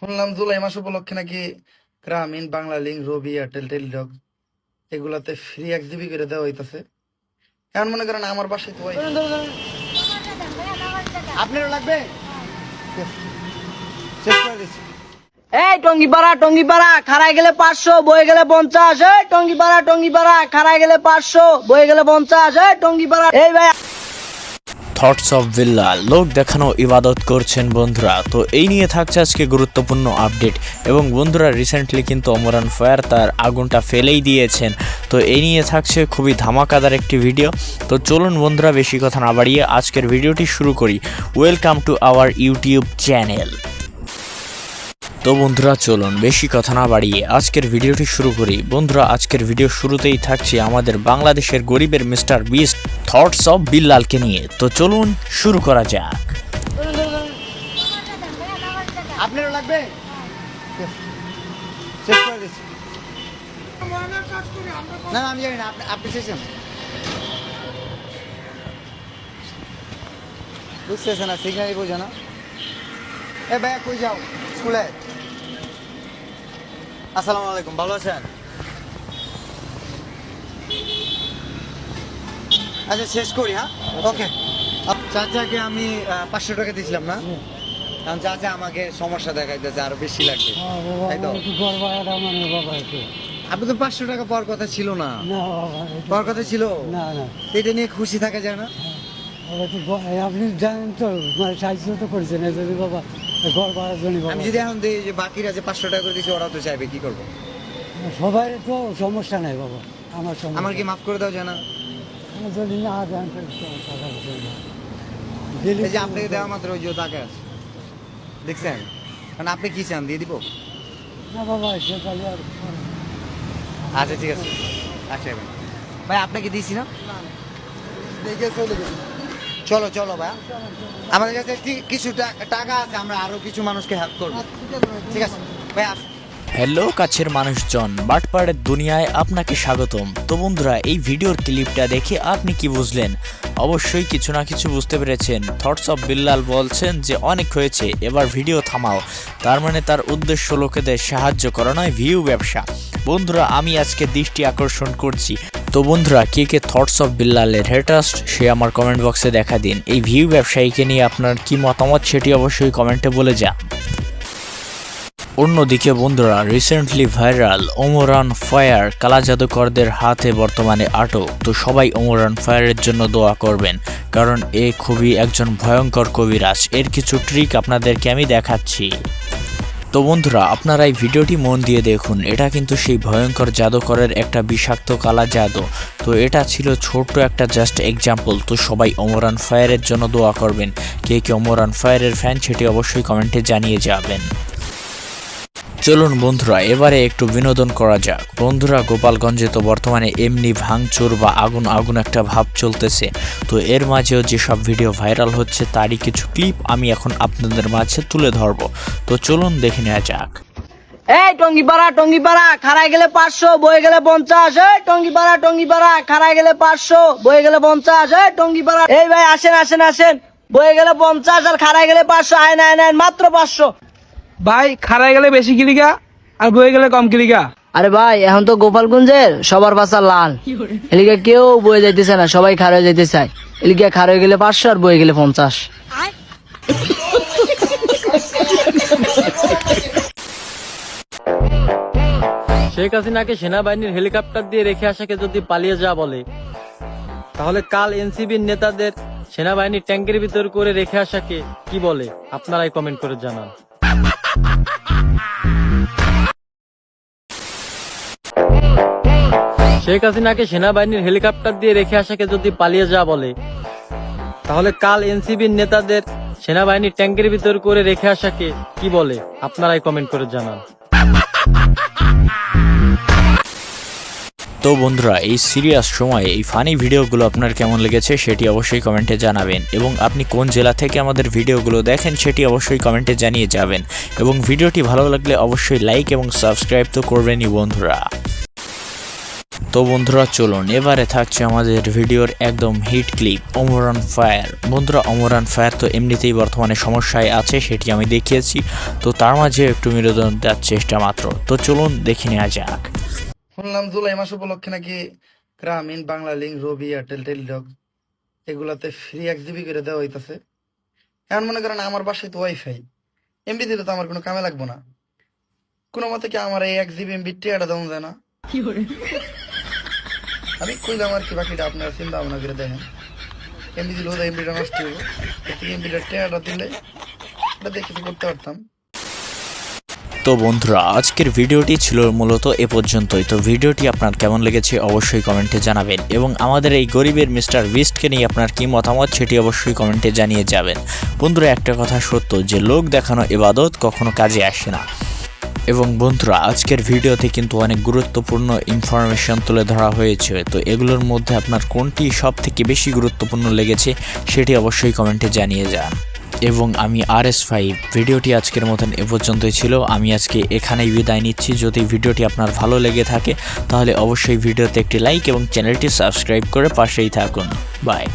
শুনলাম জুলাই মাস উপলক্ষে নাকি গ্রামীণ বাংলা লিঙ্ক, রবি, এয়ারটেল, টেলিটক এগুলাতে ফ্রি 1 GB করে দেওয়া হইতাছে। এখন মনে করেন আমার বাসায় তো আপনারও লাগবে? শেষ করে দিচ্ছি। এই টঙ্গিপাড়া খারাই গেলে 500 বয়ে গেলে 50। এই টঙ্গিপাড়া খারাই গেলে 500 বয়ে গেলে 50। এই টঙ্গিপাড়া এই ভাই থটস অফ বিল্লাল লোক দেখানো ইবাদত করছেন বন্ধুরা। তো এই নিয়ে থাকছে আজকে গুরুত্বপূর্ণ আপডেট। এবং বন্ধুরা রিসেন্টলি কিন্তু অমরান ফায়ার তার আগুনটা ফেলেই দিয়েছেন। তো এই নিয়ে থাকছে খুবই ধামাকাদার একটি ভিডিও। তো চলুন বন্ধুরা বেশি কথা না বাড়িয়ে আজকের ভিডিওটি শুরু করি। Welcome to our YouTube channel. তো বন্ধুরা চলুন বেশি কথা না বাড়িয়ে আজকের ভিডিওটি শুরু করি। বন্ধুরা আজকের ভিডিও শুরুতেই থাকছে আমাদের বাংলাদেশের গরিবের মিস্টার বিস্ট থটস অফ বিল্লালকে নিয়ে। তো চলুন শুরু করা যাক। আপনারও লাগবে? শেষ করে দিচ্ছি। না আমি জানি না, আপনি শেষেন বুঝতেছে না, সিগনালই বোঝে না। এ ভাইয়া কই যাও? স্কুলে। আসসালামু আলাইকুম, ভালো আছেন? আচ্ছা শেষ করি, হ্যাঁ ওকে। চাচাকে আমি 500 টাকা দিয়েছিলাম না, কারণ চাচা আমাকে সমস্যা দেখাইতেছে আরো বেশি লাগবে, তাই তো? আপনি তো 500 টাকা পাওয়ার কথা ছিল না? পাওয়ার কথা ছিল না। এটা নিয়ে খুশি থাকা যায় না? আপনি জানেন তো, সাহায্য তো করেছেন যদি বাবা ঘর ভাড়ার জন্য। আমি যদি এখন দিই যে বাকিরা যে 500 টাকা করে দিয়েছে ওরা তো চাইবে, কি করবো? সবাই তো সমস্যা নাই বাবা, আমার কি মাফ করে দেওয়া যায় না? যদি না দেন এই যে আপনাকে দেওয়া মাত্র ওই যে টাকা আছে দেখছেন, কারণ আপনি কি চান দিয়ে দিব? না বাবা সে তাহলে আর আচ্ছা ঠিক আছে, আচ্ছা ভাই আপনাকে দিয়েছি না? চলো চলো ভাই, আমাদের কাছে কিছু টাকা আছে, আমরা আরো কিছু মানুষকে হেল্প করবো। ঠিক আছে ভাই, আসুন। হ্যালো কাছের মানুষজন, বাটপাড়ের দুনিয়ায় আপনাকে স্বাগতম। তো বন্ধুরা এই ভিডিওর ক্লিপটা দেখে আপনি কি বুঝলেন? অবশ্যই কিছু না কিছু বুঝতে পেরেছেন। থটস অফ বিল্লাল বলছেন যে অনেক হয়েছে, এবার ভিডিও থামাও। তার মানে তার উদ্দেশ্য লোকেদের সাহায্য করা নয়, ভিউ ব্যবসা। বন্ধুরা আমি আজকে দৃষ্টি আকর্ষণ করছি। তো বন্ধুরা কে কে থটস অফ বিল্লালের হেটার্স সে আমার কমেন্ট বক্সে দেখা দিন। এই ভিউ ব্যবসায়ীকে নিয়ে আপনার কি মতামত সেটি অবশ্যই কমেন্টে বলে যান। অন্যদিকে বন্ধুরা রিসেন্টলি ভাইরাল ওমরান ফায়ার কালা জাদুকরদের হাতে বর্তমানে আটক। তো সবাই ওমরান ফায়ারের জন্য দোয়া করবেন, কারণ এ খুবই একজন ভয়ঙ্কর কবিরাজ। এর কিছু ট্রিক আপনাদেরকে আমি দেখাচ্ছি। তো বন্ধুরা আপনারা এই ভিডিওটি মন দিয়ে দেখুন, এটা কিন্তু সেই ভয়ঙ্কর জাদুকরের একটা বিষাক্ত কালা জাদু। তো এটা ছিল ছোট্ট একটা জাস্ট এক্সাম্পল। তো সবাই ওমরান ফায়ারের জন্য দোয়া করবেন। কে কে ওমরান ফায়ারের ফ্যান সেটি অবশ্যই কমেন্টে জানিয়ে যাবেন। চলুন বন্ধুরা এবারে একটু বিনোদন করা যাক। বন্ধুরা গোপালগঞ্জে তো বর্তমানে এমনি ভাঙচুর বা আগুন একটা ভাব চলতেছে। তো এর মাঝেও যেসব ভিডিও ভাইরাল হচ্ছে তারই কিছু ক্লিপ আমি এখন আপনাদের মাঝে তুলে ধরবো। তো চলুন দেখে নেওয়া যাক। এই টঙ্গিপাড়া খারাই গেলে 500 বয়ে গেলে 50। এই টঙ্গিপাড়া খারাই গেলে 500 বয়ে গেলে 50। এই টঙ্গিপাড়া এই ভাই আসেন বয়ে গেলে 50 আর খারাই গেলে 500। আয় মাত্র 500। ভাই খারাই গেলে বেশি কিলিগা আর বয়ে গেলে কম কিলিগা? আরে ভাই এখন তো গোপালগঞ্জের সবার বাসা লাল, এলিগা কেউ বয়ে যাইতেছে না, সবাই খার হয়ে যাইতে চায়। এলিগা খার হয়ে গেলে 500 আর বয়ে গেলে 50। শেখ হাসিনাকে সেনাবাহিনীর হেলিকপ্টার দিয়ে রেখে আসাকে যদি পালিয়ে যাওয়া বলে, তাহলে কাল এনসিবির নেতাদের সেনাবাহিনীর ট্যাঙ্কের ভিতর করে রেখে আসাকে কি বলে? আপনারাই কমেন্ট করে জানান। শেখ হাসিনাকে সেনাবাহিনীর হেলিকপ্টার দিয়ে রেখে আসাকে যদি পালিয়ে যাওয়া বলে, তাহলে কাল এনসিবির নেতাদের সেনাবাহিনীর ট্যাঙ্কের ভিতর করে রেখে আসাকে কি বলে? আপনারাই কমেন্ট করে জানান। তো বন্ধুরা এই সিরিয়াস সময়ে এই ফানি ভিডিওগুলো আপনার কেমন লেগেছে সেটি অবশ্যই কমেন্টে জানাবেন। এবং আপনি কোন জেলা থেকে আমাদের ভিডিওগুলো দেখেন সেটি অবশ্যই কমেন্টে জানিয়ে যাবেন। এবং ভিডিওটি ভালো লাগলে অবশ্যই লাইক এবং সাবস্ক্রাইব তো করবেনই বন্ধুরা। তো বন্ধুরা চলুন এবারে থাকছে আমাদের ভিডিওর একদম hit clip Omar on fire. বন্ধুরা ওমর অন ফায়ার তো এমনিতেই বর্তমানে সমস্যায় আছে, সেটি আমি দেখিয়েছি, তো তার মাঝে একটু বিনোদন দেওয়ার চেষ্টা মাত্র। তো চলুন দেখে নেওয়া যাক। শুনলাম জুলাই মাস উপলক্ষে নাকি গ্রামীণ, বাংলা লিঙ্ক, রবি, এয়ারটেল, টেলিটক এগুলাতে ফ্রি 1 জিবি করে দেওয়া হইতাছে। এখন মনে করেন আমার বাসায় তো ওয়াইফাই, এমবি দিলে তো আমার কোনো কামে লাগবো না। কোনো মতে কি আমার এই 1 জিবি এমবি টেয়াটা দেওয়া যায় না? আমি কইলাম আর কি, বাকিটা আপনারা চিন্তা ভাবনা করে দেখেন। এমবি দিলে ওদের এমবিটা নষ্ট হইব, এমবিটা টেয়াটা দিলে ওটা দিয়ে কিছু করতে পারতাম। তো বন্ধুরা আজকের ভিডিওটি ছিল মূলত এ পর্যন্তই। তো ভিডিওটি আপনার কেমন লেগেছে অবশ্যই কমেন্টে জানাবেন, এবং আমাদের এই গরিবের মিস্টার বিস্টকে নিয়ে আপনার কি মতামত সেটি অবশ্যই কমেন্টে জানিয়ে যাবেন। বন্ধুরা একটা কথা সত্য যে লোক দেখানো ইবাদত কখনো কাজে আসে না। এবং বন্ধুরা আজকের ভিডিওতে কিন্তু অনেক গুরুত্বপূর্ণ ইনফরমেশন তুলে ধরা হয়েছে, তো এগুলোর মধ্যে আপনার কোনটি সব থেকে বেশি গুরুত্বপূর্ণ লেগেছে সেটি অবশ্যই কমেন্টে জানিয়ে যান। এবং আমি RS5 ভিডিওটি আজকের মতন এ পর্যন্তই ছিল। আমি আজকে এখানেই বিদায় নিচ্ছি। যদি ভিডিওটি আপনার ভালো লেগে থাকে তাহলে অবশ্যই ভিডিওতে একটি লাইক এবং চ্যানেলটি সাবস্ক্রাইব করে পাশেই থাকুন। বাই।